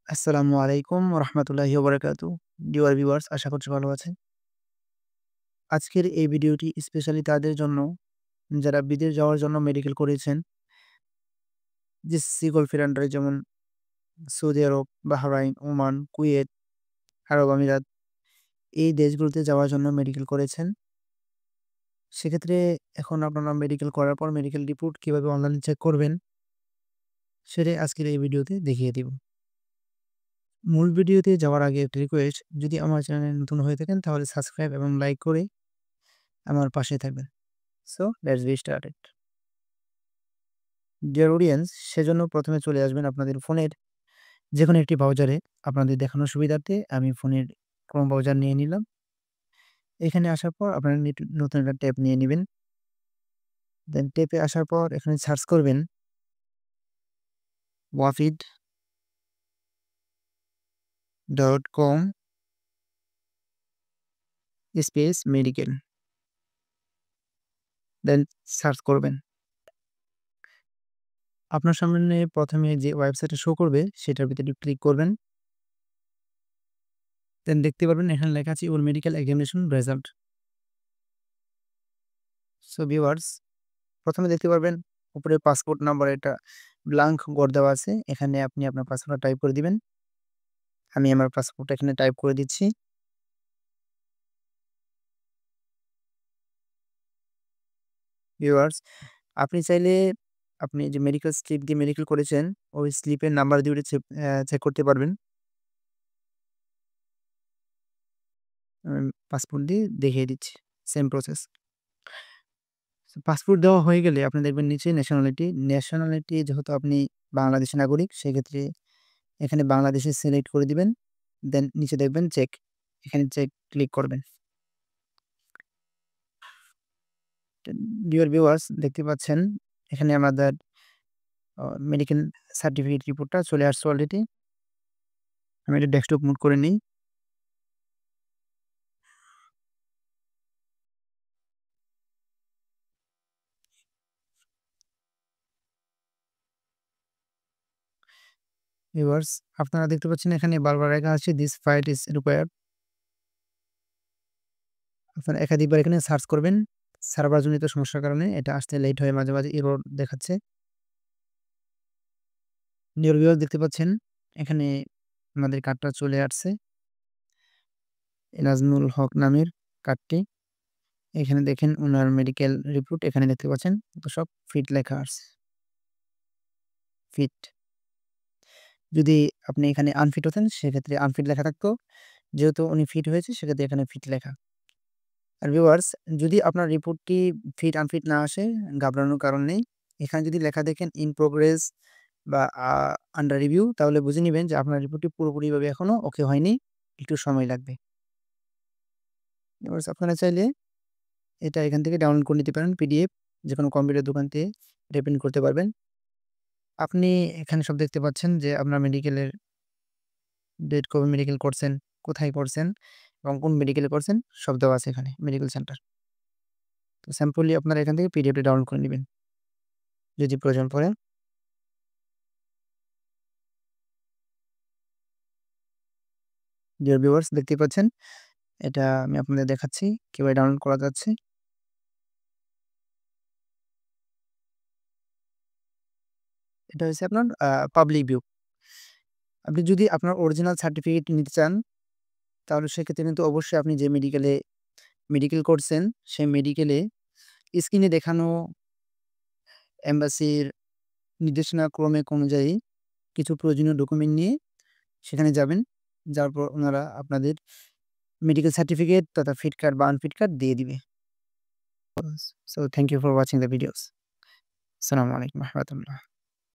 আসসালামু আলাইকুম রহমতুল্লাহি ওবারাকাতু। ডিয়ার ভিউয়ার্স, আশা করছি ভালো আছেন। আজকের এই ভিডিওটি স্পেশালি তাদের জন্য যারা বিদেশ যাওয়ার জন্য মেডিকেল করেছেন, জিসসি গলফের আন্ডারে যেমন সৌদি আরব, বাহরাইন, ওমান, কুয়েত, আরব আমিরাত এই দেশগুলোতে যাওয়ার জন্য মেডিকেল করেছেন। সেক্ষেত্রে এখন আপনারা মেডিকেল করার পর মেডিকেল রিপোর্ট কিভাবে অনলাইনে চেক করবেন সেটাই আজকের এই ভিডিওতে দেখিয়ে দিব। মূল ভিডিওতে যাওয়ার আগে একটি রিকোয়েস্ট, যদি আমার চ্যানেলে নতুন হয়ে থাকেন তাহলে সাবস্ক্রাইব এবং লাইক করে আমার পাশে থাকবেন। So let's get started. Dear audience, সেজন্য প্রথমে চলে আসবেন আপনাদের ফোনের যেকোনো একটি ব্রাউজারে। আপনাদের দেখানোর সুবিধার্থে আমি ফোনের ক্রোম ব্রাউজার নিয়ে নিলাম। এখানে আসার পর আপনারা নতুন একটা ট্যাব নিয়ে নিবেন। দেন ট্যাবে আসার পর এখানে সার্চ করবেন wafid.com স্পেস মেডিকেল। দেন সার্চ করবেন। আপনার সামনে প্রথমে যে ওয়েবসাইটটা শো করবে সেটার ভিতরে ক্লিক করবেন। দেন দেখতে পারবেন এখানে লেখা আছে your medical examination result. So viewers, প্রথমে দেখতে পারবেন উপরে পাসপোর্ট নাম্বার একটা ব্ল্যাঙ্ক ঘর দেওয়া আছে। এখানে আপনি আপনার পাসওয়ার্ডটা টাইপ করে দিবেন। আমি আমার পাসপোর্টটা এখানে টাইপ করে দিচ্ছি। ভিউয়ার্স, আপনি চাইলে আপনি যে মেডিকেল স্লিপ দিয়ে মেডিকেল করেছেন, ওই স্লিপের নাম্বার দিয়ে চেক করতে পারবেন। পাসপোর্ট দিয়ে দেখিয়ে দিচ্ছি। Same process. পাসপোর্ট দেওয়া হয়ে গেলে আপনি দেখবেন নিচে ন্যাশনালিটি যেহেতু আপনি বাংলাদেশী নাগরিক, সেক্ষেত্রে এখানে বাংলাদেশে সিলেক্ট করে দিবেন। দেন নিচে দেখবেন চেক। এখানে চেক ক্লিক করবেন। ডিয়ার ভিউয়ার্স, দেখতে পাচ্ছেন এখানে আমাদের মেডিকেল সার্টিফিকেট রিপোর্টটা চলে আসছে অলরেডি। আমি এটা ডেস্কটপ মুড করে নিই। ভিউয়ার্স, আপনারা দেখতে পাচ্ছেন এখানে বারবার লেখা আছে দিস ফাইল ইজ রিকোয়ার্ড। আপনারা একাধিকবার এখানে সার্চ করবেন। সার্ভারজনিত সমস্যার কারণে এটা আসতে লেট হয়ে মাঝে, মাঝে এরর দেখাচ্ছে। ডিয়ার ভিউয়ার্স, দেখতে পাচ্ছেন এখানে আমাদের কার্ডটা চলে আসছে। এনাজমুল হক নামের কার্ডটি। এখানে দেখেন উনার মেডিকেল রিপোর্ট এখানে দেখতে পাচ্ছেন। তো সব ফিট লেখা আছে। ফিট। যদি আপনি এখানে আনফিট হতেন সেক্ষেত্রে আনফিট লেখা থাকতো। যেহেতু উনি ফিট হয়েছে সেক্ষেত্রে এখানে ফিট লেখা। আর ভিউয়ার্স, যদি আপনার রিপোর্টটি ফিট আনফিট না আসে, ঘাবড়ানোর কারণ নেই। এখানে যদি লেখা দেখেন ইন প্রোগ্রেস বা আন্ডার রিভিউ, তাহলে বুঝে নিবেন যে আপনার রিপোর্টটি পুরোপুরিভাবে এখনো ওকে হয়নি, একটু সময় লাগবে। ভিউয়ার্স, আপনারা চাইলে এটা এখান থেকে ডাউনলোড করে নিতে পারেন পিডিএফ। যেকোনো কম্পিউটার দোকান থেকে এটা প্রিন্ট করতে পারবেন। আপনি এখানে সব দেখতে পাচ্ছেন যে আপনার মেডিকেলের ডেট, কবে মেডিকেল করছেন, কোথায় করছেন এবং কোন মেডিকেলে করছেন সব দেওয়া আছে এখানে মেডিকেল সেন্টার। তো সিম্পলি আপনারা এখান থেকে পিডিএফটি ডাউনলোড করে নিবেন যদি প্রয়োজন পড়ে। ডিয়ার ভিউয়ার্স, দেখতেই পাচ্ছেন এটা আমি আপনাদের দেখাচ্ছি কিভাবে ডাউনলোড করা যাচ্ছে। এটা হচ্ছে আপনার পাবলিক ভিউ। আপনি যদি আপনার অরিজিনাল সার্টিফিকেট নিতে চান তাহলে সেক্ষেত্রে কিন্তু অবশ্যই আপনি যে মেডিকেল করছেন সেই মেডিকেলে স্ক্রিনে দেখানো এম্বাসির নির্দেশনা ক্রমিক অনুযায়ী কিছু প্রয়োজনীয় ডকুমেন্ট নিয়ে সেখানে যাবেন। যাওয়ার পর ওনারা আপনাদের মেডিকেল সার্টিফিকেট তথা ফিট কার্ড বা আনফিট কার্ড দিয়ে দিবে। So thank you for watching the videos. আসসালামু আলাইকুম ওয়া রাহমাতুল্লাহ।